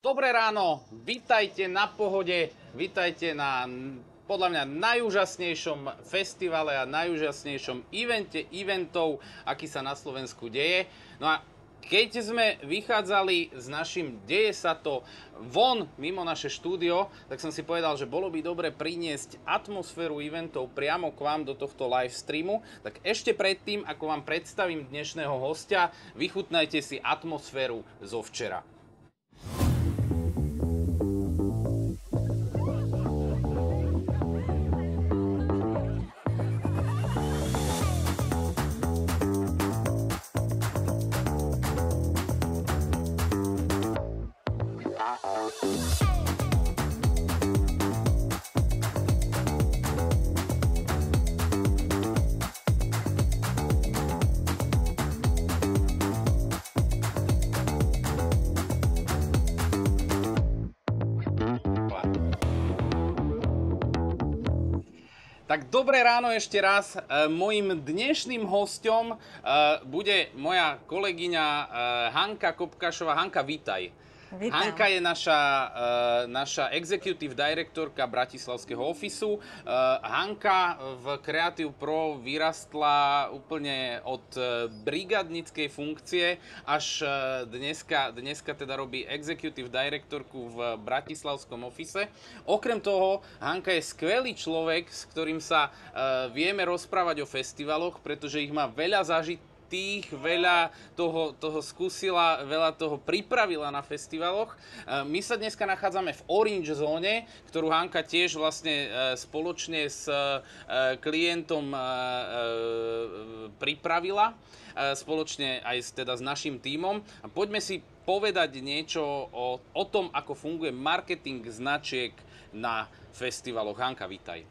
Dobré ráno, vítajte na Pohode, vítajte na podľa mňa najúžasnejšom festivale a najúžasnejšom evente eventov, aký sa na Slovensku deje. No a keď sme vychádzali s našim Deje sa to von, mimo naše štúdio, tak som si povedal, že bolo by dobre priniesť atmosféru eventov priamo k vám do tohto live streamu. Tak ešte predtým, ako vám predstavím dnešného hostia, vychutnajte si atmosféru zo včera. Tak dobré ráno ešte raz. Mojím dnešným hosťom bude moja kolegyňa Hanka Kopkašová. Hanka, vítaj. Vítam. Hanka je naša executive directorka bratislavského ofisu. Hanka v Creative Pro vyrastla úplne od brigadnickej funkcie až dneska teda robí executive directorku v bratislavskom ofise. Okrem toho, Hanka je skvelý človek, s ktorým sa vieme rozprávať o festivaloch, pretože ich má veľa zažitých, veľa toho skúsila, veľa toho pripravila na festivaloch. My sa dneska nachádzame v Orange zóne, ktorú Hanka tiež vlastne spoločne s klientom pripravila, spoločne aj teda s našim tímom. A poďme si povedať niečo o tom, ako funguje marketing značiek na festivaloch. Hanka, vítaj.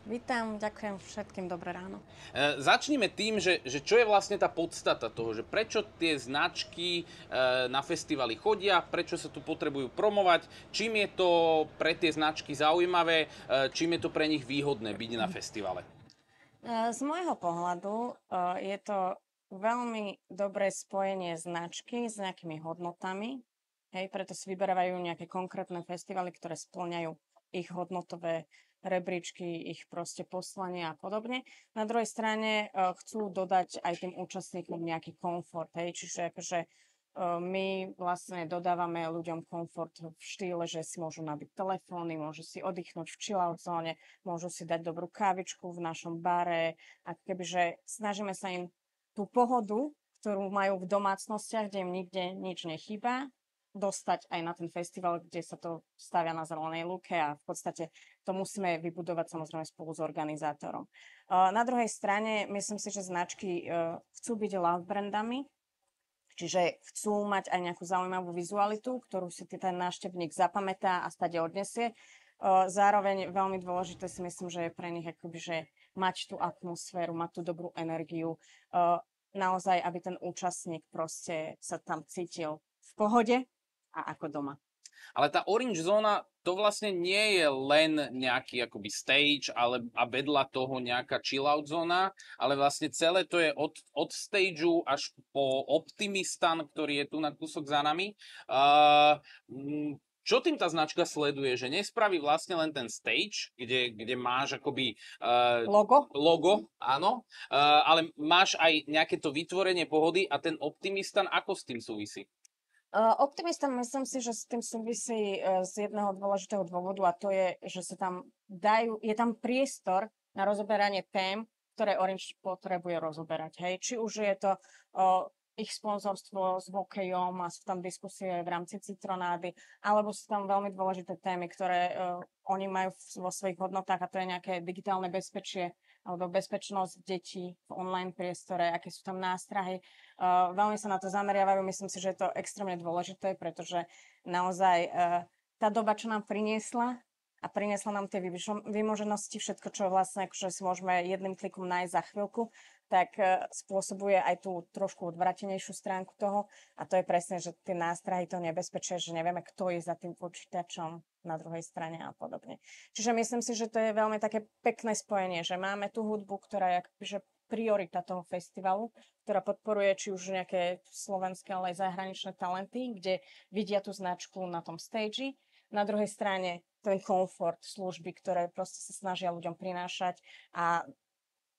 Vítam, ďakujem všetkým, dobré ráno. Začnime tým, že čo je vlastne tá podstata toho, že prečo tie značky na festivaly chodia, prečo sa tu potrebujú promovať, čím je to pre tie značky zaujímavé, čím je to pre nich výhodné byť na festivale. Z môjho pohľadu je to veľmi dobré spojenie značky s nejakými hodnotami, hej, preto si vyberávajú nejaké konkrétne festivaly, ktoré spĺňajú ich hodnotové rebríčky, ich proste poslanie a podobne. Na druhej strane chcú dodať aj tým účastníkom nejaký komfort, hej, čiže akože my vlastne dodávame ľuďom komfort v štýle, že si môžu nabiť telefóny, môžu si oddychnúť v chill-out zóne, môžu si dať dobrú kávičku v našom bare a kebyže snažíme sa im tú pohodu, ktorú majú v domácnostiach, kde im nikde nič nechýba, dostať aj na ten festival, kde sa to stavia na zelenej lúke a v podstate to musíme vybudovať samozrejme spolu s organizátorom. Na druhej strane myslím si, že značky chcú byť love brandami, čiže chcú mať aj nejakú zaujímavú vizualitu, ktorú si ten návštevník zapamätá a stade odnesie. Zároveň veľmi dôležité si myslím, že je pre nich akoby, že mať tú atmosféru, mať tú dobrú energiu, naozaj, aby ten účastník proste sa tam cítil v pohode a ako doma. Ale tá Orange zóna, to vlastne nie je len nejaký akoby stage a vedľa toho nejaká chill-out zóna, ale vlastne celé to je od stageu až po Optimistan, ktorý je tu na kúsok za nami. Čo tým tá značka sleduje? Že nespraví vlastne len ten stage, kde máš akoby logo, áno, ale máš aj nejaké to vytvorenie pohody a ten Optimistan ako s tým súvisí? Optimistom myslím si, že s tým súvisí z jedného dôležitého dôvodu a to je, že sa tam je tam priestor na rozoberanie tém, ktoré Orange potrebuje rozoberať. Hej. Či už je to ich sponzorstvo s hokejom a sú tam diskusie v rámci Citronády, alebo sú tam veľmi dôležité témy, ktoré oni majú vo svojich hodnotách a to je nejaké digitálne bezpečie alebo bezpečnosť detí v online priestore, aké sú tam nástrahy. Veľmi sa na to zameriavajú, myslím si, že je to extrémne dôležité, pretože naozaj tá doba, čo nám priniesla a priniesla nám tie vymoženosti, všetko, čo vlastne akože si môžeme jedným klikom nájsť za chvíľku, tak spôsobuje aj tú trošku odvratenejšiu stránku toho a to je presne, že tie nástrahy, to nebezpečie, že nevieme, kto je za tým počítačom na druhej strane a podobne. Čiže myslím si, že to je veľmi také pekné spojenie, že máme tú hudbu, ktorá je akože priorita toho festivalu, ktorá podporuje či už nejaké slovenské, ale aj zahraničné talenty, kde vidia tú značku na tom stage. Na druhej strane ten komfort služby, ktoré proste sa snažia ľuďom prinášať a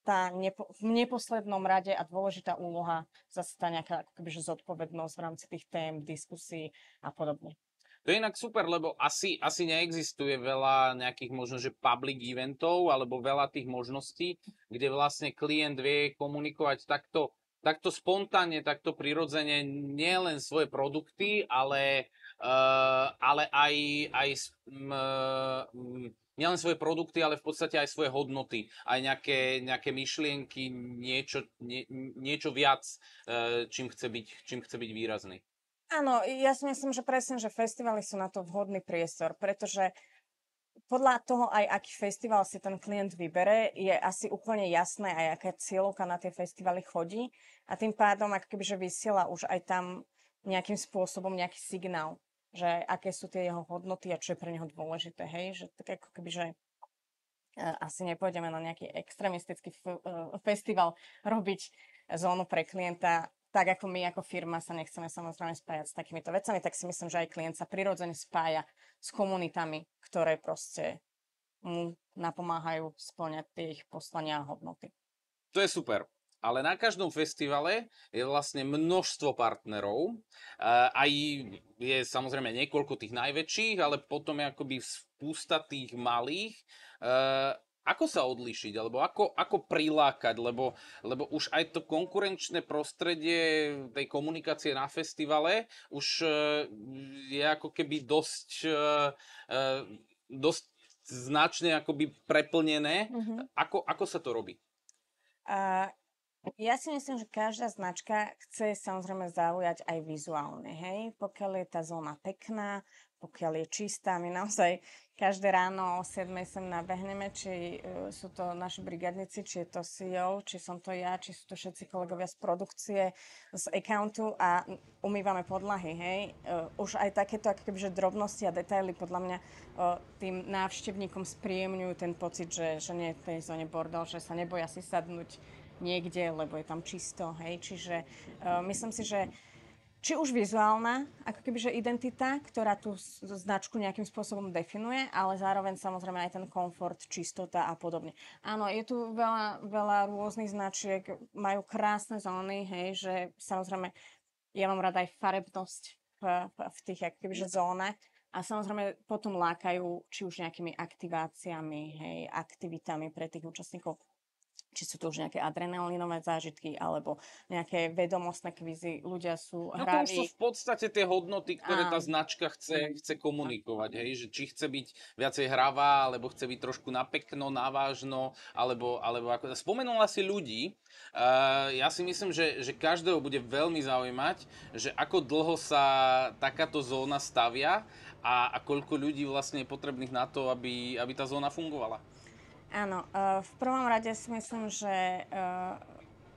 v neposlednom rade a dôležitá úloha zase tá nejaká ako kebyže zodpovednosť v rámci tých tém, diskusí a podobne. To je inak super, lebo asi neexistuje veľa nejakých možno, že public eventov alebo veľa tých možností, kde vlastne klient vie komunikovať takto spontánne, takto prirodzene nielen svoje produkty, ale nielen svoje produkty, ale v podstate aj svoje hodnoty, aj nejaké myšlienky, niečo viac, čím chce byť výrazný. Áno, ja si myslím, že presne, že festivaly sú na to vhodný priestor, pretože podľa toho aj aký festival si ten klient vybere, je asi úplne jasné aj aká cieľovka na tie festivaly chodí a tým pádom ako kebyže vysiela už aj tam nejakým spôsobom nejaký signál, že aké sú tie jeho hodnoty a čo je pre neho dôležité, hej, že tak ako kebyže asi nepôjdeme na nejaký extremistický festival robiť zónu pre klienta, tak ako my ako firma sa nechceme samozrejme spájať s takýmito vecami, tak si myslím, že aj klient sa prirodzene spája s komunitami, ktoré proste mu napomáhajú spĺňať tie ich poslania a hodnoty. To je super. Ale na každom festivale je vlastne množstvo partnerov. Aj je samozrejme niekoľko tých najväčších, ale potom je akoby spústa tých malých. Ako sa odlíšiť, alebo ako prilákať, lebo už aj to konkurenčné prostredie tej komunikácie na festivale už je ako keby dosť značne akoby preplnené. Ako sa to robí? Ja si myslím, že každá značka chce samozrejme zaujať aj vizuálne, hej. Pokiaľ je tá zóna pekná, pokiaľ je čistá, my naozaj každé ráno o 7 sem nabehneme, či sú to naši brigadníci, či je to CEO, či som to ja, či sú to všetci kolegovia z produkcie, z accountu a umývame podlahy, hej. Už aj takéto ako kebyže drobnosti a detaily podľa mňa tým návštevníkom spríjemňujú ten pocit, že nie je v tej zóne bordel, že sa neboja si sadnúť niekde, lebo je tam čisto, hej. Čiže myslím si, že či už vizuálna, ako kebyže identita, ktorá tú značku nejakým spôsobom definuje, ale zároveň samozrejme aj ten komfort, čistota a podobne. Áno, je tu veľa rôznych značiek, majú krásne zóny, hej, že samozrejme ja mám rada aj farebnosť v tých ako kebyže zónach a samozrejme potom lákajú či už nejakými aktiváciami, hej, aktivitami pre tých účastníkov, či sú to už nejaké adrenalinové zážitky, alebo nejaké vedomostné kvízy. Ľudia sú hraví. No to už sú v podstate tie hodnoty, ktoré tá značka chce komunikovať, hej? Že či chce byť viacej hravá, alebo chce byť trošku napekno, navážno, alebo ako... Spomenula si ľudí. Ja si myslím, že každého bude veľmi zaujímať, že ako dlho sa takáto zóna stavia a koľko ľudí vlastne je potrebných na to, aby tá zóna fungovala. Áno, v prvom rade si myslím, že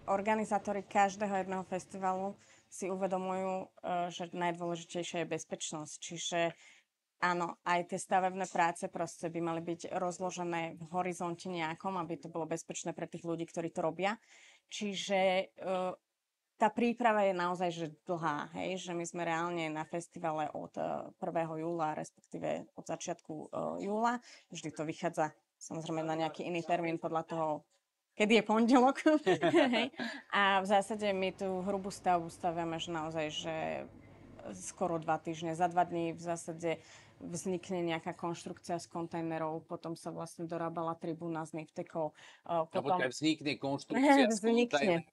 organizátori každého jedného festivalu si uvedomujú, že najdôležitejšia je bezpečnosť. Čiže áno, aj tie stavebné práce proste by mali byť rozložené v horizonte nejakom, aby to bolo bezpečné pre tých ľudí, ktorí to robia. Čiže tá príprava je naozaj že dlhá, hej? Že my sme reálne na festivale od 1. júla, respektíve od začiatku júla. Vždy to vychádza samozrejme na nejaký iný termín podľa toho, kedy je pondelok. A v zásade my tú hrubú stavbu staviame, že naozaj, že skoro 2 týždne. Za 2 dní v zásade vznikne nejaká konštrukcia z kontajnerov, potom sa vlastne dorábala tribúna z nivtekov. Potom vznikne konštrukcia z kontajnerov.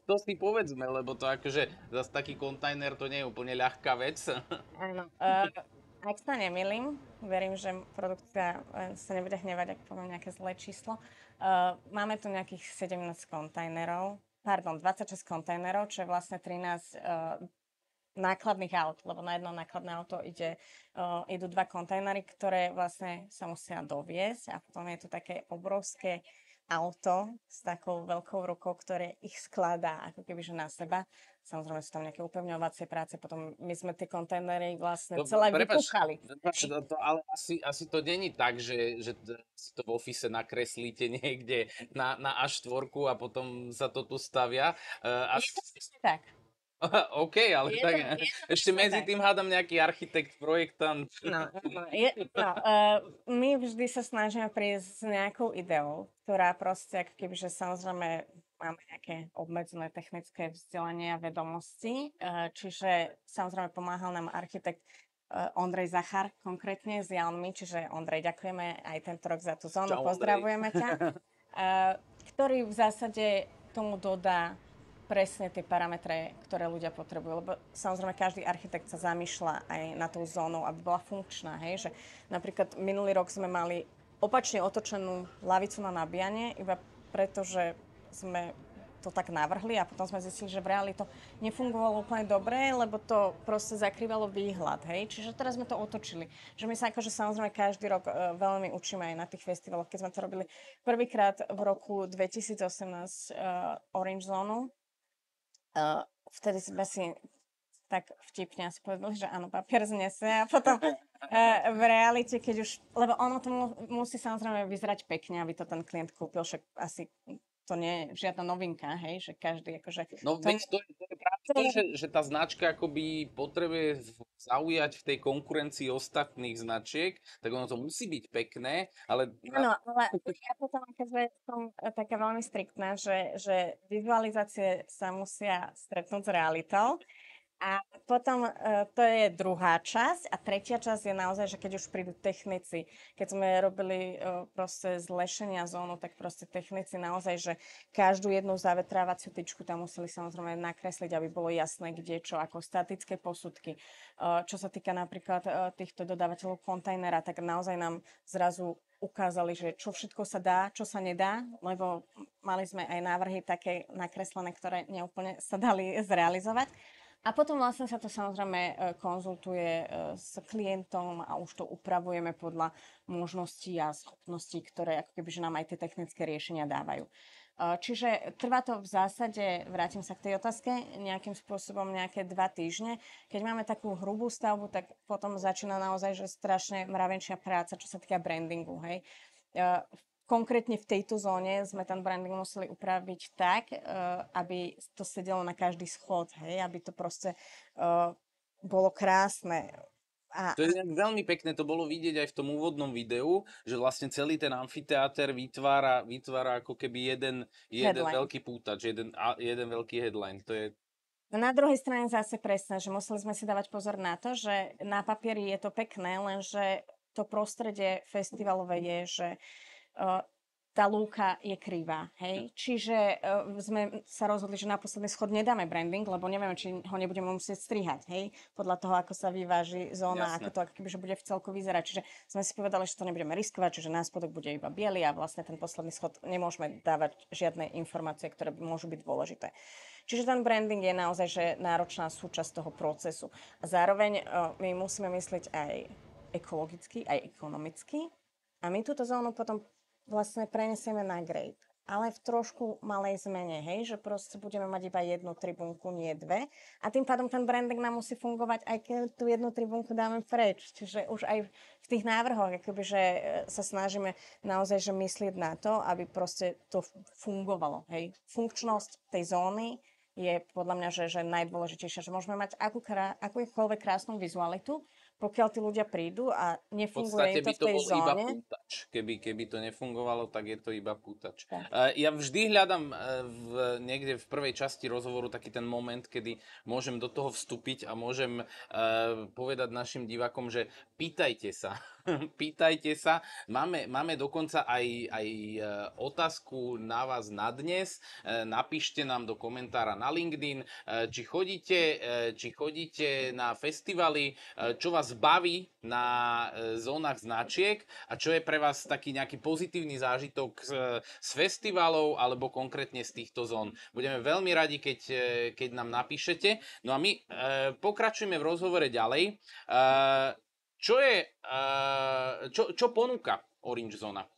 To si povedzme, lebo to akože zase taký kontajner to nie je úplne ľahká vec. Áno. Ak sa nemýlim, verím, že produkcia sa nebude hnevať, ak poviem nejaké zlé číslo. Máme tu nejakých 17 kontajnerov, 26 kontajnerov, čo je vlastne 13 nákladných aut, lebo na jedno nákladné auto idú 2 kontajnery, ktoré vlastne sa musia doviesť a potom je tu také obrovské auto s takou veľkou rukou, ktoré ich skladá ako keby že na seba. Samozrejme sú tam nejaké upevňovacie práce, potom my sme tie kontajnery vlastne celé Prepač, vypúchali. ale asi to není tak, že si to v office nakreslíte niekde na A4 a potom sa to tu stavia. Je to presne tak. OK, ale tak Je to ešte presne medzi tak. tým hádam nejaký architekt, projektant. My vždy sa snažíme prísť s nejakou ideou, ktorá proste, ako keby, že samozrejme máme nejaké obmedzené technické vzdelanie a vedomosti, čiže samozrejme pomáhal nám architekt Ondrej Zachar konkrétne z Jalmy, čiže Ondrej, ďakujeme aj tento rok za tú zónu, Čau, Ondrej. pozdravujeme ťa, ktorý v zásade tomu dodá presne tie parametre, ktoré ľudia potrebujú. Lebo samozrejme každý architekt sa zamýšľa aj na tú zónu, aby bola funkčná. Hej? Že napríklad minulý rok sme mali opačne otočenú lavicu na nabíjanie, iba preto, že sme to tak navrhli a potom sme zistili, že v reáli to nefungovalo úplne dobre, lebo to proste zakrývalo výhľad, hej. Čiže teraz sme to otočili. Že my sa akože samozrejme každý rok veľmi učíme aj na tých festivaloch. Keď sme to robili prvýkrát v roku 2018 Orange Zónu, vtedy sme si tak vtipne asi povedali, že áno, papier znese a potom v realite, keď už, lebo ono to musí samozrejme vyzerať pekne, aby to ten klient kúpil, však asi to nie je žiadna novinka, hej, že každý akože... No veď to je práve to, že tá značka akoby potrebuje zaujať v tej konkurencii ostatných značiek, tak ono to musí byť pekné, ale... Áno, ale ja potom akože som taká veľmi striktná, že vizualizácie sa musia stretnúť s realitou. A potom to je druhá časť a tretia časť je naozaj, že keď už prídu technici, keď sme robili proste zlešenia zónu, tak proste technici naozaj, že každú jednu zavetrávaciu tyčku tam museli samozrejme nakresliť, aby bolo jasné, kde čo, ako statické posudky. Čo sa týka napríklad týchto dodávateľov kontajnera, tak naozaj nám zrazu ukázali, že čo všetko sa dá, čo sa nedá, lebo mali sme aj návrhy také nakreslené, ktoré neúplne sa dali zrealizovať. A potom vlastne sa to samozrejme konzultuje s klientom a už to upravujeme podľa možností a schopností, ktoré ako keby, že nám aj tie technické riešenia dávajú. Čiže trvá to v zásade, vrátim sa k tej otázke, nejakým spôsobom nejaké 2 týždne. Keď máme takú hrubú stavbu, tak potom začína naozaj že strašne mravenčia práca, čo sa týka brandingu. Hej. Konkrétne v tejto zóne sme ten branding museli upraviť tak, aby to sedelo na každý schod, hej, aby to proste bolo krásne. To je veľmi pekné, to bolo vidieť aj v tom úvodnom videu, že vlastne celý ten amfiteáter vytvára ako keby jeden veľký pútač, jeden veľký headline. To je... Na druhej strane zase presne, že museli sme si dávať pozor na to, že na papieri je to pekné, lenže to prostredie festivalové je, že tá lúka je krivá, hej. Čiže sme sa rozhodli, že na posledný schod nedáme branding, lebo nevieme, či ho nebudeme musieť strihať, hej, podľa toho, ako sa vyváži zóna, ako to ako keby, že bude v celku vyzerať. Čiže sme si povedali, že to nebudeme riskovať, čiže na spodok bude iba biely a vlastne ten posledný schod nemôžeme dávať žiadne informácie, ktoré môžu byť dôležité. Čiže ten branding je naozaj že náročná súčasť toho procesu. A zároveň my musíme myslieť aj ekologicky, aj ekonomicky. A my túto zónu potom vlastne prenesieme na grade. Ale v trošku malej zmene, hej, že proste budeme mať iba jednu tribúnku, nie dve. A tým pádom ten branding nám musí fungovať, aj keď tú jednu tribúnku dáme preč. Čiže už aj v tých návrhoch, akoby, že sa snažíme naozaj že myslieť na to, aby proste to fungovalo, hej. Funkčnosť tej zóny je podľa mňa, že najdôležitejšia, že môžeme mať akúkoľvek krásnu vizualitu, pokiaľ tí ľudia prídu a nefunguje im to v tej zóne. Iba pútač. Keby to nefungovalo, tak je to iba pútač. Ja vždy hľadám niekde v prvej časti rozhovoru taký ten moment, kedy môžem do toho vstúpiť a môžem povedať našim divákom, že pýtajte sa. Pýtajte sa. Máme dokonca aj otázku na vás na dnes. Napíšte nám do komentára na LinkedIn, či chodíte na festivaly, čo vás baví na zónach značiek a čo je pre vás taký nejaký pozitívny zážitok z festivalov alebo konkrétne z týchto zón. Budeme veľmi radi, keď nám napíšete. No a my pokračujeme v rozhovore ďalej. Čo ponúka Orange Zóna?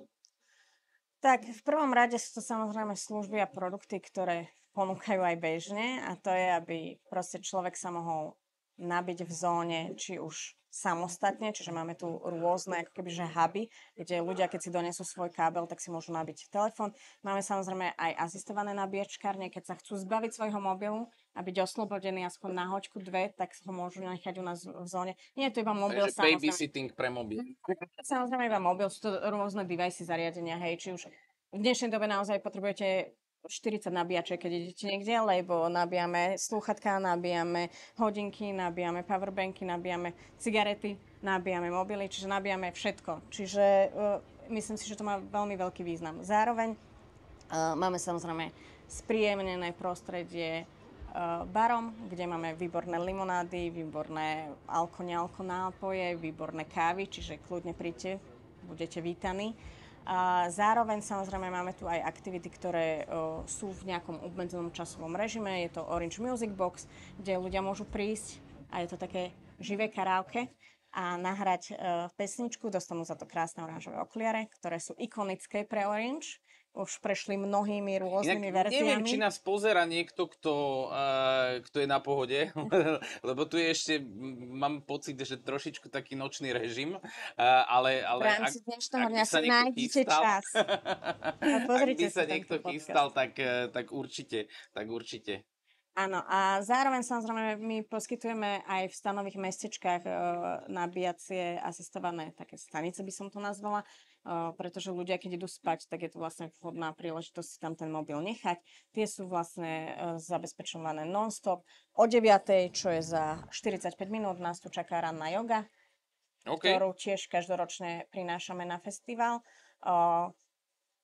Tak v prvom rade sú to samozrejme služby a produkty, ktoré ponúkajú aj bežne a to je, aby proste človek sa mohol nabiť v zóne, či už samostatne, čiže máme tu rôzne ako keby, že huby, kde ľudia, keď si donesú svoj kábel, tak si môžu nabiť telefón. Máme samozrejme aj asistované nabíjačkárne, keď sa chcú zbaviť svojho mobilu a byť oslobodení aspoň na hoďku dve, tak ho môžu nechať u nás v zóne. Nie je to iba mobil, Takže samozrejme. babysitting pre mobil. Samozrejme iba mobil, sú to rôzne device zariadenia, hej, či už v dnešnej dobe naozaj potrebujete 40 nabíjaček, keď idete niekde, lebo nabíjame slúchatka, nabíjame hodinky, nabíjame powerbanky, nabíjame cigarety, nabíjame mobily, čiže nabíjame všetko. Čiže myslím si, že to má veľmi veľký význam. Zároveň máme samozrejme spríjemnené prostredie barom, kde máme výborné limonády, výborné alko nápoje, výborné kávy, čiže kľudne príďte, budete vítaní. A zároveň samozrejme máme tu aj aktivity, ktoré sú v nejakom obmedzenom časovom režime. Je to Orange Music Box, kde ľudia môžu prísť a je to také živé karaoke a nahrať pesničku. Dostanú za to krásne oranžové okuliare, ktoré sú ikonické pre Orange. Už prešli mnohými rôznymi verziami. Neviem, či nás pozera niekto, kto je na pohode, lebo tu je ešte, mám pocit, že trošičku taký nočný režim, ale v rámci dnešného dňa si nájdete chystal, čas. Ak by sa niekto chystal, tak určite. Áno, a zároveň samozrejme my poskytujeme aj v stanových mestečkách nabíjacie asistované také stanice, by som to nazvala, pretože ľudia, keď idú spať, tak je to vlastne vhodná príležitosť si tam ten mobil nechať. Tie sú vlastne zabezpečované non-stop. O 9:00, čo je za 45 minút, nás tu čaká ranná joga, ktorú tiež každoročne prinášame na festival.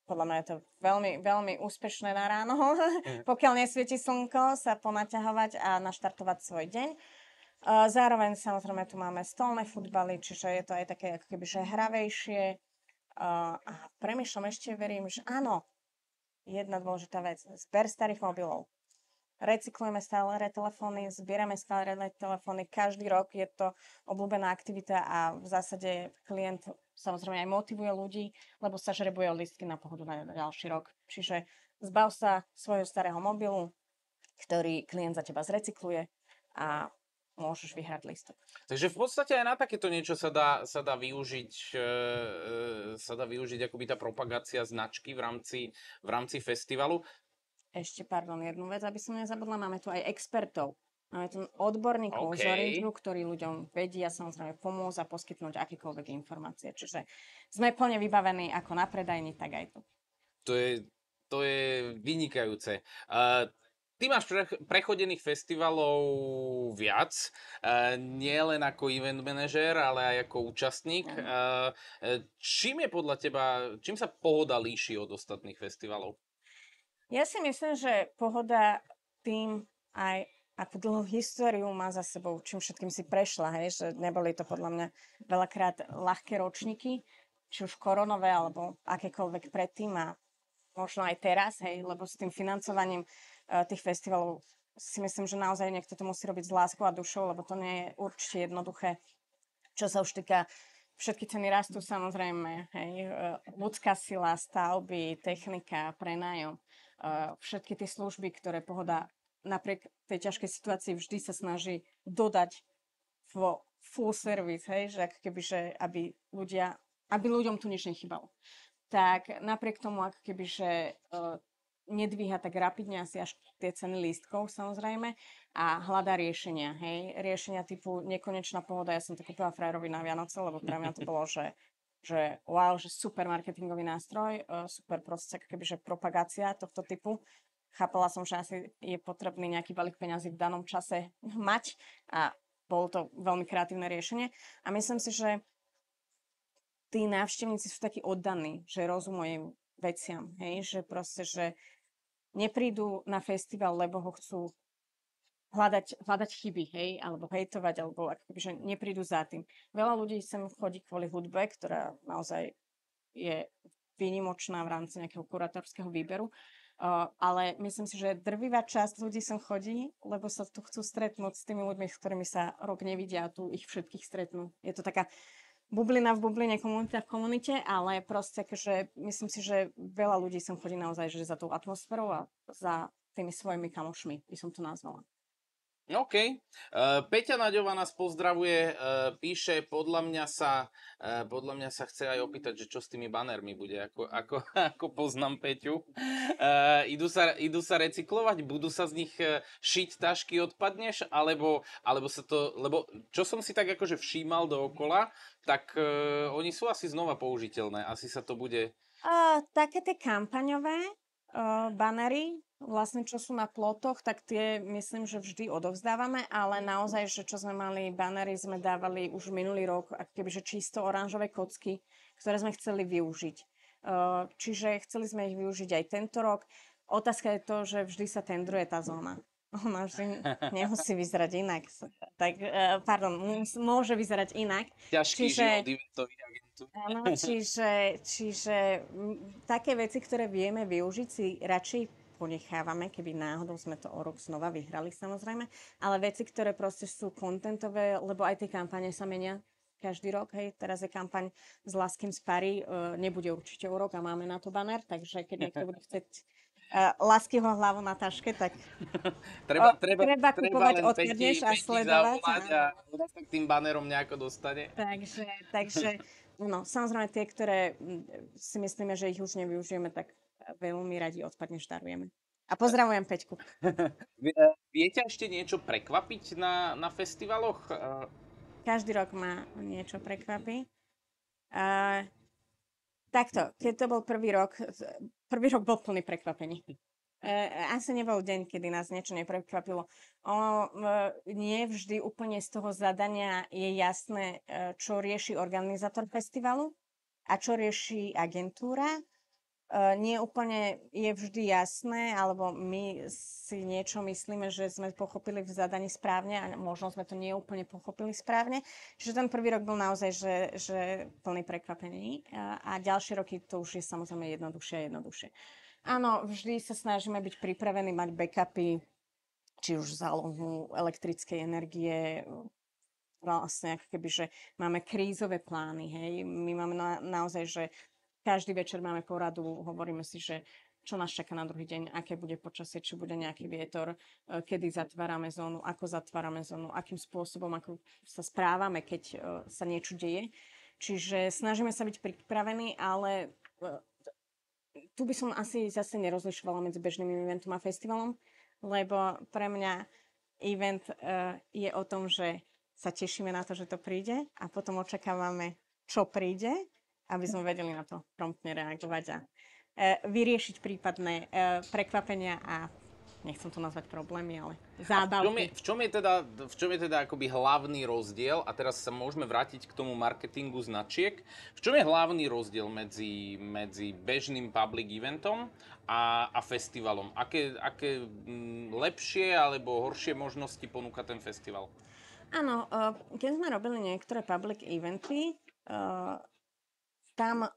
Podľa mňa je to veľmi, veľmi úspešné na ráno, pokiaľ nesvieti slnko, sa ponaťahovať a naštartovať svoj deň. Zároveň samozrejme tu máme stolné futbaly, čiže je to aj také ako keby že hravejšie. A premýšľam ešte, verím, že áno, jedna dôležitá vec, zber starých mobilov. Recyklujeme stále telefóny, zbierame stále telefóny, každý rok je to obľúbená aktivita a v zásade klient samozrejme aj motivuje ľudí, lebo sa žrebuje o lístky na pohodu na ďalší rok. Čiže zbav sa svojho starého mobilu, ktorý klient za teba zrecykluje a môžeš vyhrať lístok. Takže v podstate aj na takéto niečo sa dá využiť akoby tá propagácia značky v rámci festivalu. Ešte, jednu vec, aby som nezabudla, máme tu aj expertov. Máme tu odborníkov z Orange, ktorí ľuďom vedia samozrejme pomôcť a poskytnúť akékoľvek informácie. Čiže sme plne vybavení ako na predajni, tak aj tu. To je vynikajúce. Ty máš prechodených festivalov viac, nie len ako event manažér, ale aj ako účastník. Čím sa Pohoda líši od ostatných festivalov? Ja si myslím, že Pohoda tým aj akú dlhú históriu má za sebou, čím všetkým si prešla, hej, že neboli to podľa mňa veľakrát ľahké ročníky, či už koronové, alebo akékoľvek predtým a možno aj teraz, hej, lebo s tým financovaním tých festivalov si myslím, že naozaj niekto to musí robiť s láskou a dušou, lebo to nie je určite jednoduché. Čo sa už týka, všetky ceny rastú samozrejme, hej, ľudská sila, stavby, technika, prenájom, všetky tie služby, ktoré Pohoda napriek tej ťažkej situácii vždy sa snaží dodať vo full service, hej, že ako keby, že aby ľuďom tu nič nechybalo. Tak napriek tomu, ako keby, že nedvíha tak rapidne asi až tie ceny lístkov samozrejme a hľadá riešenia, hej, riešenia typu nekonečná Pohoda. Ja som to kúpila frajerovi na Vianoce, lebo pre mňa to bolo, že wow, že super marketingový nástroj, super proste ako keby, že propagácia tohto typu. Chápala som, že asi je potrebný nejaký balík peňazí v danom čase mať a bolo to veľmi kreatívne riešenie. A myslím si, že tí návštevníci sú takí oddaní, že rozumejú veciam, hej, že proste, že neprídu na festival, lebo ho chcú hľadať chyby, hej, alebo hejtovať, alebo akoby, že neprídu za tým. Veľa ľudí sem chodí kvôli hudbe, ktorá naozaj je výnimočná v rámci nejakého kurátorského výberu, ale myslím si, že drvivá časť ľudí sem chodí, lebo sa tu chcú stretnúť s tými ľuďmi, s ktorými sa rok nevidia a tu ich všetkých stretnú. Je to taká bublina v bubline, komunita v komunite, ale proste akože myslím si, že veľa ľudí sem chodí naozaj že za tou atmosférou a za tými svojimi kamošmi, by som to nazvala. OK. Peťa Naďová nás pozdravuje, píše, podľa mňa sa chce aj opýtať, že čo s tými banermi bude, ako poznám Peťu. Idú sa recyklovať, budú sa z nich šiť tašky, odpadneš, alebo sa to, lebo čo som si tak akože všímal dookola, tak oni sú asi znova použiteľné, asi sa to bude... Také tie kampaňové banery, vlastne čo sú na plotoch, tak tie myslím, že vždy odovzdávame, ale naozaj, že čo sme mali banery, sme dávali už minulý rok, ako kebyže čisto oranžové kocky, ktoré sme chceli využiť. Čiže chceli sme ich využiť aj tento rok. Otázka je to, že vždy sa tendruje tá zóna. Ona vždy nemusí vyzerať inak. Tak, môže vyzerať inak. Ťažký život eventových agentúr. Áno, čiže také veci, ktoré vieme využiť, si radšej ponechávame, keby náhodou sme to o rok znova vyhrali, samozrejme. Ale veci, ktoré proste sú contentové, lebo aj tie kampane sa menia každý rok, hej, teraz je kampaň s Laským z Pary, nebude určite o rok a máme na to banner, takže keď niekto bude chcieť Laskyho hlavu na taške, tak treba kupovať odkiaľ a sledovať. A sa k tým bannerom nejako dostane. Takže no, samozrejme tie, ktoré si myslíme, že ich už nevyužijeme, tak veľmi radi odpadneš darujeme. A pozdravujem Peťku. Viete ešte niečo prekvapiť na festivaloch? Každý rok ma niečo prekvapí. Takto, keď to bol prvý rok bol plný prekvapení. Asi nebol deň, kedy nás niečo neprekvapilo. Nie vždy úplne z toho zadania je jasné, čo rieši organizátor festivalu a čo rieši agentúra. Nie úplne je vždy jasné, alebo my si niečo myslíme, že sme pochopili v zadaní správne a možno sme to nie úplne pochopili správne. Čiže ten prvý rok bol naozaj, že plný prekvapení a ďalšie roky to už je samozrejme jednoduchšie a jednoduchšie. Áno, vždy sa snažíme byť pripravení, mať backupy, či už zálohu elektrickej energie, vlastne ako keby, že máme krízové plány, hej. My máme naozaj, že každý večer máme poradu, hovoríme si, že čo nás čaká na druhý deň, aké bude počasie, či bude nejaký vietor, kedy zatvárame zónu, ako zatvárame zónu, akým spôsobom, ako sa správame, keď sa niečo deje. Čiže snažíme sa byť pripravení, ale tu by som asi zase nerozlišovala medzi bežným eventom a festivalom, lebo pre mňa event je o tom, že sa tešíme na to, že to príde a potom očakávame, čo príde, aby sme vedeli na to promptne reagovať a vyriešiť prípadné prekvapenia a nechcem to nazvať problémy, ale zábavky. V čom je teda akoby hlavný rozdiel, a teraz sa môžeme vrátiť k tomu marketingu značiek, v čom je hlavný rozdiel medzi bežným public eventom a festivalom? Aké lepšie alebo horšie možnosti ponúka ten festival? Áno, keď sme robili niektoré public eventy, tam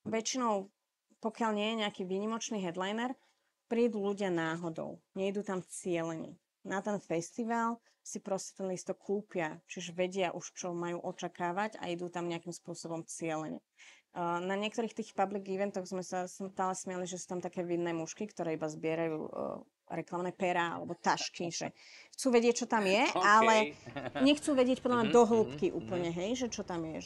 väčšinou, pokiaľ nie je nejaký výnimočný headliner, prídu ľudia náhodou. Nejdú tam cieľene. Na ten festival si proste ten lístok kúpia, čiže vedia už, čo majú očakávať a idú tam nejakým spôsobom cieľene. Na niektorých tých public eventoch sme sa stále smiali, že sú tam také vinné mužky, ktoré iba zbierajú reklamné perá alebo tašky, že chcú vedieť, čo tam je, ale nechcú vedieť podľa mňa do hĺbky úplne, hej, že čo tam je,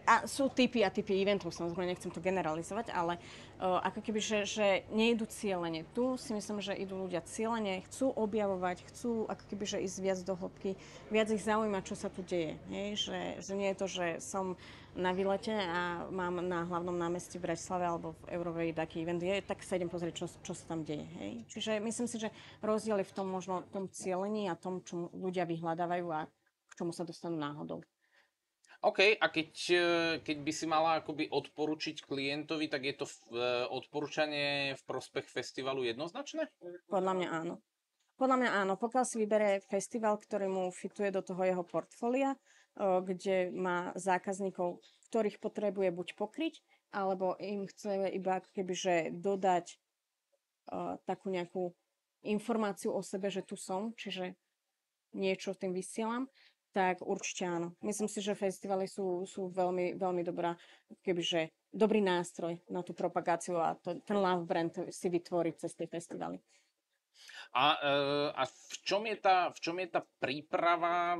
a sú typy a typy eventov, samozrejme nechcem to generalizovať, ale ako keby, že nejdú cieľene. Tu si myslím, že idú ľudia cieľene, chcú objavovať, chcú ako keby, že ísť viac do hĺbky, viac ich zaujíma, čo sa tu deje. Hej? Že nie je to, že som na výlete a mám na hlavnom námestí v Bratislave alebo v Eurovej taký event, tak sa idem pozrieť, čo sa tam deje. Hej? Čiže myslím si, že rozdiel je v tom možno tom cielení a tom, čo ľudia vyhľadávajú a k čomu sa dostanú náhodou. OK, a keď by si mala akoby odporučiť klientovi, tak je to odporúčanie v prospech festivalu jednoznačné? Podľa mňa áno. Pokiaľ si vybere festival, ktorý mu fituje do toho jeho portfólia, kde má zákazníkov, ktorých potrebuje buď pokryť, alebo im chce iba kebyže dodať takú nejakú informáciu o sebe, že tu som, čiže niečo tým vysielam, tak určite áno. Myslím si, že festivaly sú veľmi, veľmi dobrý nástroj na tú propagáciu a ten love brand si vytvoriť cez tie festivaly. A v čom je tá príprava,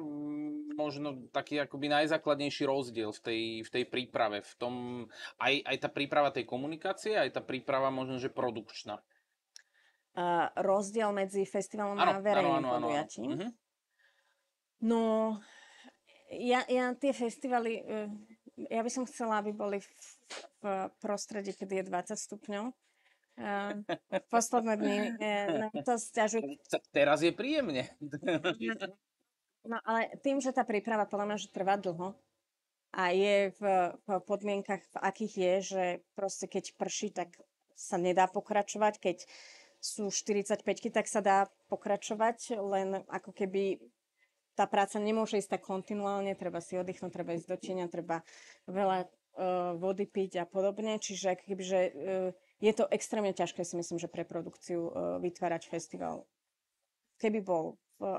možno taký akoby najzákladnejší rozdiel v tej príprave, v tom, aj tá príprava tej komunikácie, aj tá príprava možno, že produkčná. Rozdiel medzi festivalom Áno, a verejným áno, áno, áno. podujatím. Mhm. No, ja tie festivaly, ja by som chcela, aby boli v prostredí, kedy je 20 stupňov. V posledné dni nám to sťažujú. Teraz je príjemne. No ale tým, že tá príprava podľa mňa, že trvá dlho a je v podmienkach, v akých je, že proste keď prší, tak sa nedá pokračovať, keď sú 45-ky, tak sa dá pokračovať, len ako keby tá práca nemôže ísť tak kontinuálne, treba si oddychnúť, treba ísť do tieňa, treba veľa vody piť a podobne, čiže ako keby, že je to extrémne ťažké, si myslím, že pre produkciu vytvárať festival. Keby bol v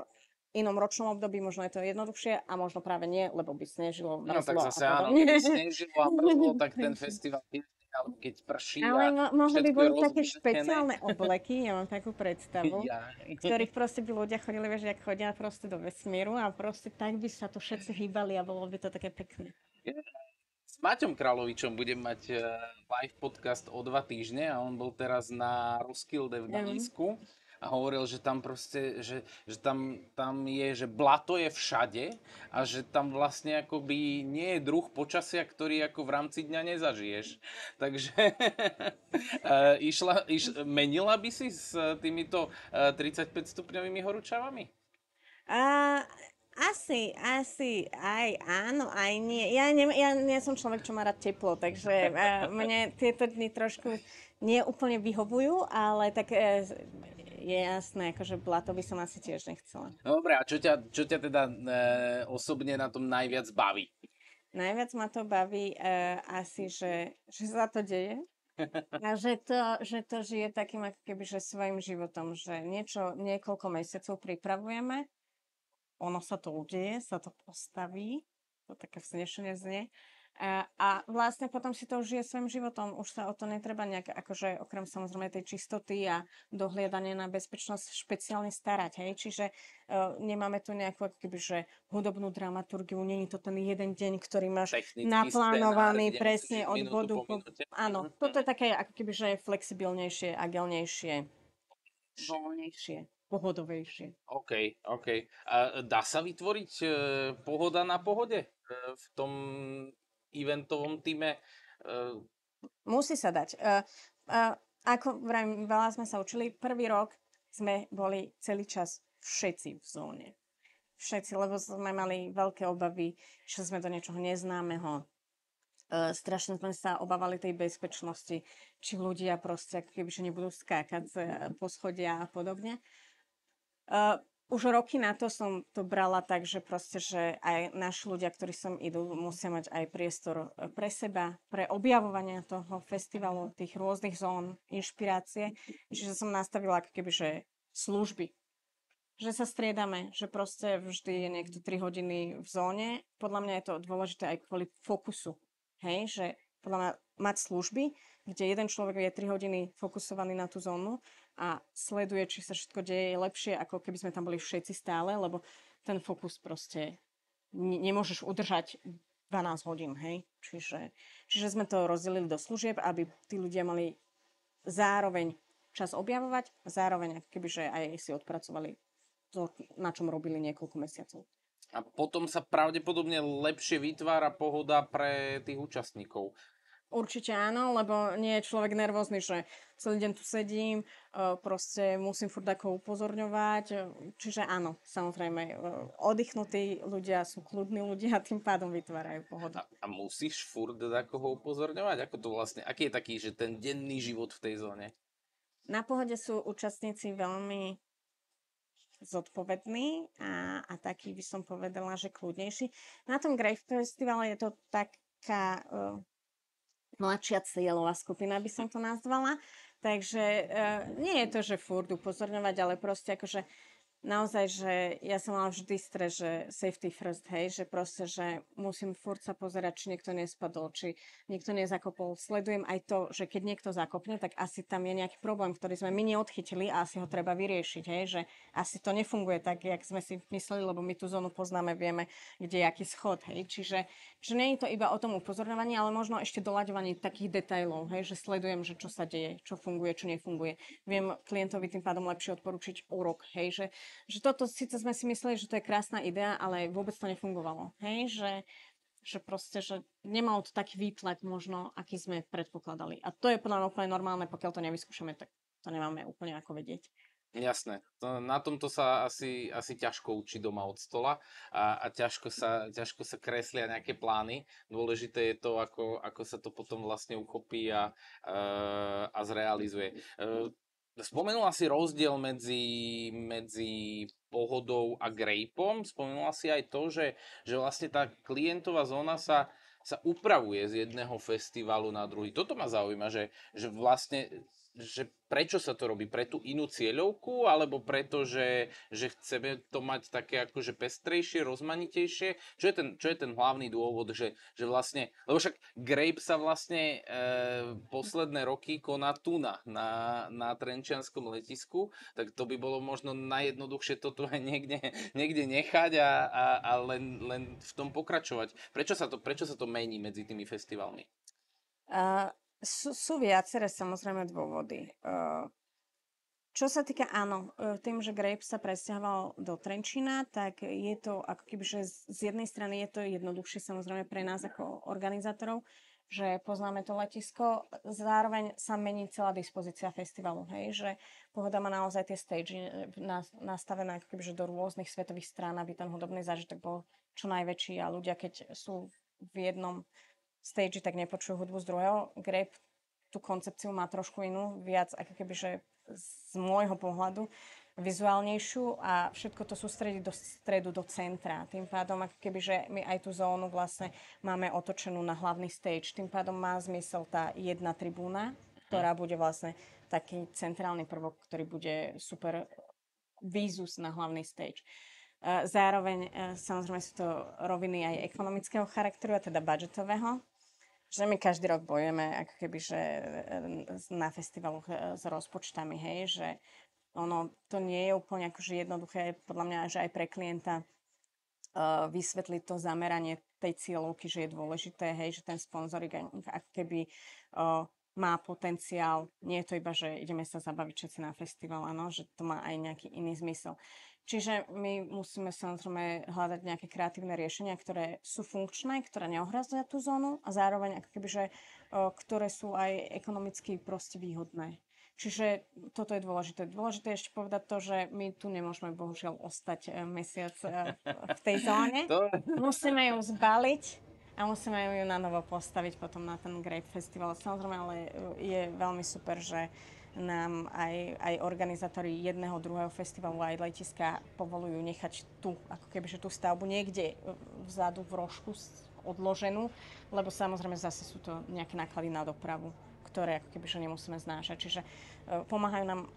inom ročnom období, možno je to jednoduchšie a možno práve nie, lebo by snežilo, No tak mrzlo zase a áno, podobne. keby snežilo a mrzlo, tak ten festival ale keď prší Ale a možno by všetko je boli také rozbíhané. špeciálne obleky, ja mám takú predstavu, Ja. v ktorých proste by ľudia chodili, vieš, jak chodia proste do vesmíru a proste tak by sa to všetci hýbali a bolo by to také pekné. S Maťom Kráľovičom budem mať live podcast o 2 týždne a on bol teraz na Roskilde v Dánsku a hovoril, že tam proste, že tam je, že blato je všade a že tam vlastne akoby nie je druh počasia, ktorý ako v rámci dňa nezažiješ. Takže menila by si s týmito 35 stupňovými horúčavami? A asi, aj áno, aj nie. Ja nie som človek, čo má rád teplo, takže mne tieto dni trošku neúplne vyhovujú, ale tak je jasné, akože blato by som asi tiež nechcela. No dobre, a čo ťa teda osobne na tom najviac baví? Najviac ma to baví asi, že sa to deje. A že to žije takým ako keby, že svojim životom, že niekoľko mesiacov pripravujeme, ono sa to udeje, sa to postaví, to také vznešenie znie. A vlastne potom si to už žije svojim životom, už sa o to netreba nejak, akože okrem samozrejme tej čistoty a dohliadania na bezpečnosť špeciálne starať, hej, čiže nemáme tu nejakú ako keby, že hudobnú dramaturgiu, nie je to ten jeden deň, ktorý máš Technický naplánovaný scenár, kde presne musíš od minútu bodu po po... minúte. Áno, toto je také ako keby, že flexibilnejšie, agilnejšie, voľnejšie, pohodovejšie. OK. A dá sa vytvoriť pohoda na pohode v tom eventovom týme? Musí sa dať. Ako vravím, veľa sme sa učili. Prvý rok sme boli celý čas všetci v zóne. Všetci, lebo sme mali veľké obavy, že sme do niečoho neznámeho. Strašne sme sa obávali tej bezpečnosti, či ľudia proste ako keby, že nebudú skákať po schodia a podobne. Už roky na to som to brala tak, že proste, že aj naši ľudia, ktorí sem idú, musia mať aj priestor pre seba, pre objavovanie toho festivalu, tých rôznych zón, inšpirácie. Čiže som nastavila ako keby, že služby. Že sa striedame, že proste vždy je niekto 3 hodiny v zóne. Podľa mňa je to dôležité aj kvôli fokusu. Hej, že podľa mňa mať služby, kde jeden človek je 3 hodiny fokusovaný na tú zónu a sleduje, či sa všetko deje lepšie, ako keby sme tam boli všetci stále, lebo ten fokus proste nemôžeš udržať 12 hodín, hej. Čiže sme to rozdelili do služieb, aby tí ľudia mali zároveň čas objavovať, zároveň kebyže aj si odpracovali to, na čom robili niekoľko mesiacov. A potom sa pravdepodobne lepšie vytvára pohoda pre tých účastníkov. Určite áno, lebo nie je človek nervózny, že celý deň tu sedím, proste musím furt ako upozorňovať. Čiže áno, samozrejme, oddychnutí ľudia sú kľudní ľudia a tým pádom vytvárajú pohodu. A musíš furt takoho upozorňovať? Ako to vlastne, aký je taký, že ten denný život v tej zóne? Na pohode sú účastníci veľmi zodpovední a taký by som povedala, že kľudnejší. Na tom Grave Festivale je to taká mladšia cieľová skupina, by som to nazvala. Takže nie je to, že furt upozorňovať, ale proste akože naozaj, že ja som mala vždy stres, že safety first, hej, že proste, že musím furt sa pozerať, či niekto nespadol, či niekto nezakopol. Sledujem aj to, že keď niekto zakopne, tak asi tam je nejaký problém, ktorý sme my neodchytili a asi ho treba vyriešiť, hej, že asi to nefunguje tak, jak sme si mysleli, lebo my tú zónu poznáme, vieme, kde je aký schod, hej, čiže že nie je to iba o tom upozorňovaní, ale možno ešte doľaďovanie takých detailov, hej, že sledujem, že čo sa deje, čo funguje, čo nefunguje. Viem klientovi tým pádom lepšie odporučiť úrok, hej, že toto síce sme si mysleli, že to je krásna idea, ale vôbec to nefungovalo. Hej, že proste, že nemalo to taký výtlak možno, aký sme predpokladali. A to je podľa mňa úplne normálne, pokiaľ to nevyskúšame, tak to nemáme úplne ako vedieť. Jasné. Na tomto sa asi ťažko učí doma od stola a ťažko sa kreslia nejaké plány. Dôležité je to, ako sa to potom vlastne uchopí a zrealizuje. Spomenula si rozdiel medzi pohodou a grapeom. Spomenula si aj to, že vlastne tá klientová zóna sa upravuje z jedného festivalu na druhý. Toto ma zaujíma, že vlastne že prečo sa to robí? Pre tú inú cieľovku? Alebo preto, že chceme to mať také akože pestrejšie, rozmanitejšie? Čo je ten hlavný dôvod, že vlastne... Lebo však Grape sa vlastne posledné roky koná tu na Trenčianskom letisku, tak to by bolo možno najjednoduchšie toto aj niekde nechať a len v tom pokračovať. Prečo sa to mení medzi tými festivalmi? Sú viaceré samozrejme dôvody. Čo sa týka, áno, tým, že Grape sa presťahoval do Trenčína, tak je to ako keby, že z jednej strany je to jednoduchšie samozrejme pre nás ako organizátorov, že poznáme to letisko, zároveň sa mení celá dispozícia festivalu, hej, že Pohoda má naozaj tie stage nastavené ako keby, že do rôznych svetových strán, aby ten hudobný zážitok bol čo najväčší a ľudia, keď sú v jednom stage, tak nepočujú hudbu z druhého. Grape tú koncepciu má trošku inú, viac ako keby, že z môjho pohľadu vizuálnejšiu a všetko to sústredí do stredu, do centra. Tým pádom, ako keby, že my aj tú zónu vlastne máme otočenú na hlavný stage. Tým pádom má zmysel tá jedna tribúna, ktorá bude vlastne taký centrálny prvok, ktorý bude super výzus na hlavný stage. Zároveň samozrejme sú to roviny aj ekonomického charakteru, a teda budžetového, že my každý rok bojujeme ako keby, že na festivaloch s rozpočtami, hej, že ono to nie je úplne akože jednoduché, podľa mňa, že aj pre klienta vysvetliť to zameranie tej cieľovky, že je dôležité, hej, že ten sponzoring ako keby má potenciál, nie je to iba, že ideme sa zabaviť všetci na festival, áno, že to má aj nejaký iný zmysel. Čiže my musíme samozrejme hľadať nejaké kreatívne riešenia, ktoré sú funkčné, ktoré neohrazia tú zónu a zároveň ako keby, že, ktoré sú aj ekonomicky proste výhodné. Čiže toto je dôležité. Dôležité je ešte povedať to, že my tu nemôžeme bohužiaľ ostať mesiac v tej zóne. Musíme ju zbaliť a musíme ju na novo postaviť potom na ten Grape Festival. Samozrejme, ale je veľmi super, že nám aj organizátori jedného, druhého festivalu, aj letiska povolujú nechať tu, ako kebyže tú stavbu niekde vzadu v rožku odloženú, lebo samozrejme zase sú to nejaké náklady na dopravu, ktoré ako kebyže nemusíme znášať. Čiže pomáhajú nám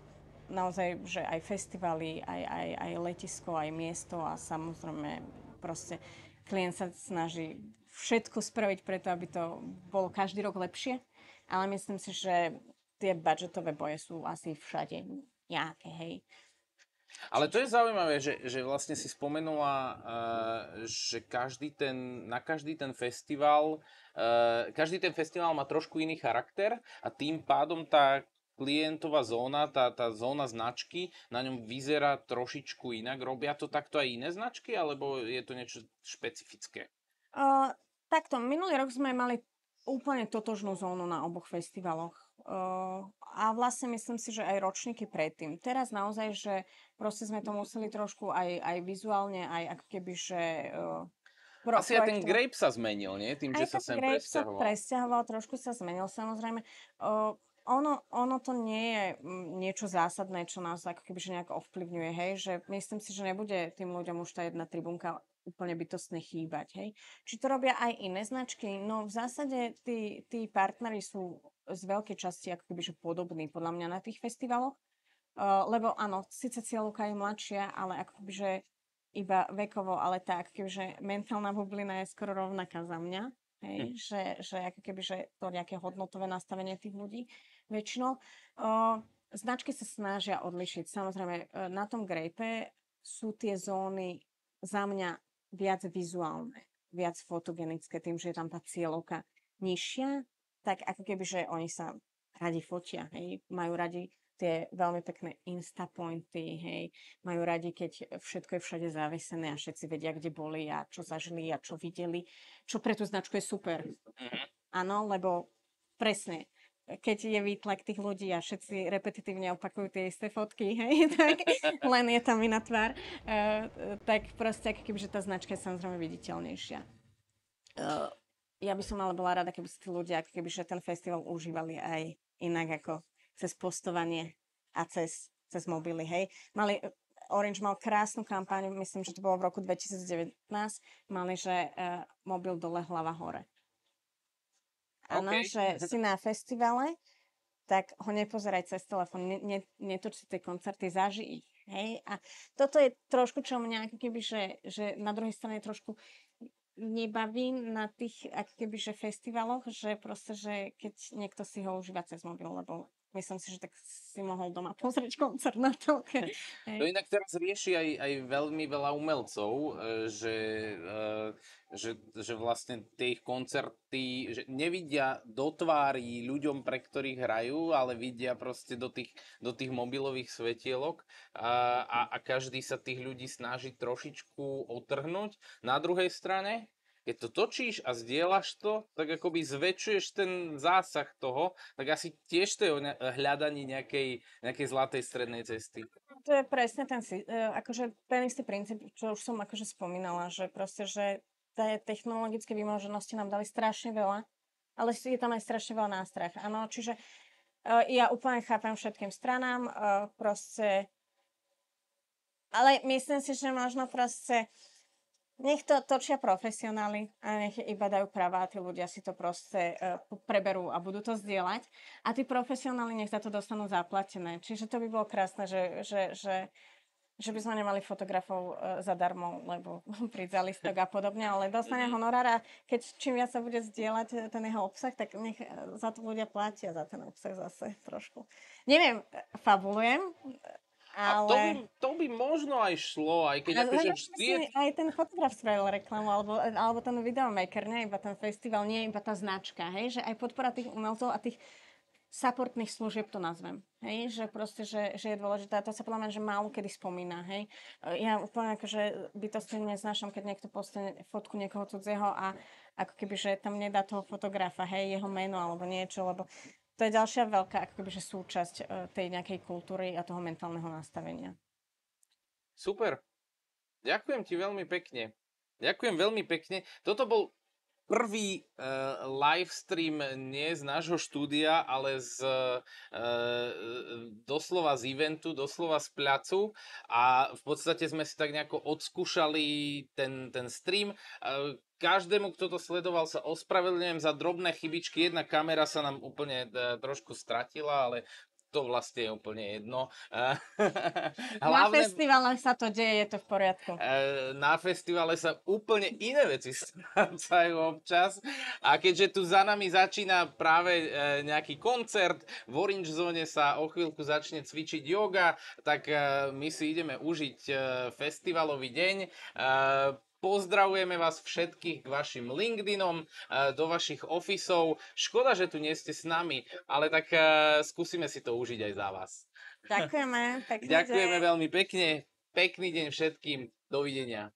naozaj, že aj festivaly, aj letisko, aj miesto a samozrejme proste klient sa snaží všetko spraviť preto, aby to bolo každý rok lepšie, ale myslím si, že tie budžetové boje sú asi všade nejaké, hej. Ale to je zaujímavé, že vlastne si spomenula, že na každý ten festival má trošku iný charakter a tým pádom tá klientová zóna, tá zóna značky na ňom vyzerá trošičku inak. Robia to takto aj iné značky, alebo je to niečo špecifické? Takto, minulý rok sme mali úplne totožnú zónu na oboch festivaloch. A vlastne myslím si, že aj ročníky predtým. Teraz naozaj, že proste sme to museli trošku aj vizuálne, aj ako keby, že... Asi aj ten Grape sa zmenil, nie? Tým, že sa sem presťahoval. Aj ten Grape sa presťahoval, trošku sa zmenil samozrejme. Ono to nie je niečo zásadné, čo nás ako keby, že nejak ovplyvňuje, hej? Že myslím si, že nebude tým ľuďom už tá jedna tribúnka úplne bytostne chýbať, hej. Či to robia aj iné značky? No v zásade tí partneri sú z veľkej časti ako keby, že podobní podľa mňa na tých festivaloch. Lebo áno, síce cieľovka je mladšia, ale ako že iba vekovo, ale tak, kebyže mentálna bublina je skoro rovnaká za mňa. Hej, že ako keby, že to nejaké hodnotové nastavenie tých ľudí väčšinou. Značky sa snažia odlišiť. Samozrejme, na tom Grape sú tie zóny za mňa viac vizuálne, viac fotogenické, tým, že je tam tá cieľovka nižšia, tak ako keby, že oni sa radi fotia, hej, majú radi tie veľmi pekné instapointy, hej, majú radi, keď všetko je všade zavesené a všetci vedia, kde boli a čo zažili a čo videli, čo pre tú značku je super. Áno, lebo presne, keď je výtlak tých ľudí a všetci repetitívne opakujú tie isté fotky, hej, tak len je tam iná tvár, tak proste, ako keby, že tá značka je samozrejme viditeľnejšia. Ja by som ale bola rada, keby si tí ľudia, ako keby, že ten festival užívali aj inak ako cez postovanie a cez mobily, hej. Orange mal krásnu kampaň, myslím, že to bolo v roku 2019, mali, že mobil dole, hlava hore. Áno, že si na festivale, tak ho nepozeraj cez telefón, netoč si tie koncerty, zaži ich, hej. A toto je trošku, čo mňa ako keby, že na druhej strane trošku nebaví na tých ako keby, že festivaloch, že proste, že keď niekto si ho užíva cez mobil, lebo myslím si, že tak si mohol doma pozrieť koncert na telke. To inak teraz rieši aj veľmi veľa umelcov, že vlastne tie ich koncerty že nevidia do tvári ľuďom, pre ktorých hrajú, ale vidia proste do tých mobilových svetielok a každý sa tých ľudí snaží trošičku otrhnúť. Na druhej strane, keď to točíš a zdieľaš to, tak akoby zväčšuješ ten zásah toho, tak asi tiež to je o hľadaní nejakej zlatej strednej cesty. To je presne ten istý princíp, čo už som akože spomínala, že proste, že tie technologické vymoženosti nám dali strašne veľa, ale je tam aj strašne veľa nástrah. Áno, čiže ja úplne chápem všetkým stranám, proste, ale myslím si, že možno proste nech to točia profesionáli a nech iba dajú práva a tí ľudia si to proste preberú a budú to zdieľať. A tí profesionáli nech za to dostanú zaplatené. Čiže to by bolo krásne, že by sme nemali fotografov zadarmo, lebo príď za listok a podobne, ale dostane honorár a keď čím viac sa bude zdieľať ten jeho obsah, tak nech za to ľudia platia za ten obsah zase trošku. Neviem, fabulujem, ale... A to by možno aj šlo, aj keď akože vždy... Aj ten fotograf spravil reklamu, alebo ten videomaker, nie iba ten festival, nie iba tá značka, hej, že aj podpora tých umelcov a tých supportných služieb to nazvem, hej, že proste, že je dôležité, a to sa podľa mňa, že málo kedy spomína, hej. Ja úplne akože bytostne neznášam, keď niekto postane fotku niekoho cudzieho a ako keby, že tam nedá toho fotografa, hej, jeho meno alebo niečo, lebo to je ďalšia veľká ako keby, že súčasť tej nejakej kultúry a toho mentálneho nastavenia. Super. Ďakujem ti veľmi pekne. Ďakujem veľmi pekne. Toto bol prvý live stream nie z nášho štúdia, ale doslova z eventu, doslova z placu a v podstate sme si tak nejako odskúšali ten stream. Každému, kto to sledoval, sa ospravedlňujem za drobné chybičky. Jedna kamera sa nám úplne trošku stratila, ale to vlastne je úplne jedno. Na festivale sa to deje, je to v poriadku. Na festivale sa úplne iné veci strácajú občas. A keďže tu za nami začína práve nejaký koncert, v Orange Zone sa o chvíľku začne cvičiť yoga, tak my si ideme užiť festivalový deň. Pozdravujeme vás všetkých k vašim LinkedInom, do vašich ofisov. Škoda, že tu nie ste s nami, ale tak skúsime si to užiť aj za vás. Ďakujeme. Pekný Ďakujeme deň. veľmi pekne. Pekný deň všetkým. Dovidenia.